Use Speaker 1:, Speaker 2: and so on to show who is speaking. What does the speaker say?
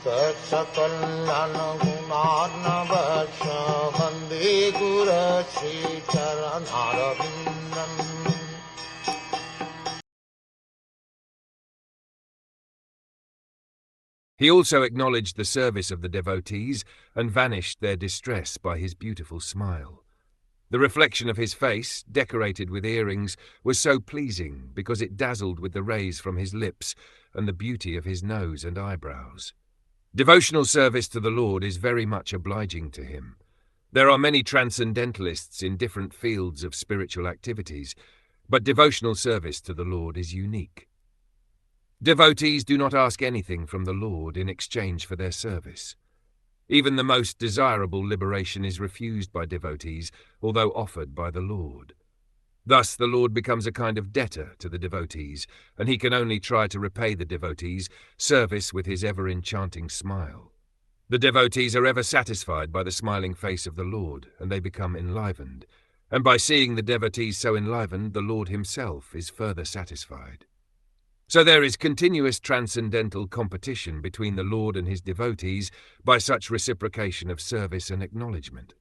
Speaker 1: Saksakallan gunarnavasya Vande Guru Sri Charanaravindan.
Speaker 2: He also acknowledged the service of the devotees and vanished their distress by his beautiful smile. The reflection of his face, decorated with earrings, was so pleasing because it dazzled with the rays from his lips and the beauty of his nose and eyebrows. Devotional service to the Lord is very much obliging to him. There are many transcendentalists in different fields of spiritual activities, but devotional service to the Lord is unique. Devotees do not ask anything from the Lord in exchange for their service. Even the most desirable liberation is refused by devotees, although offered by the Lord. Thus the Lord becomes a kind of debtor to the devotees, and he can only try to repay the devotees' service with his ever-enchanting smile. The devotees are ever satisfied by the smiling face of the Lord, and they become enlivened. And by seeing the devotees so enlivened, the Lord himself is further satisfied. So there is continuous transcendental competition between the Lord and his devotees by such reciprocation of service and acknowledgement.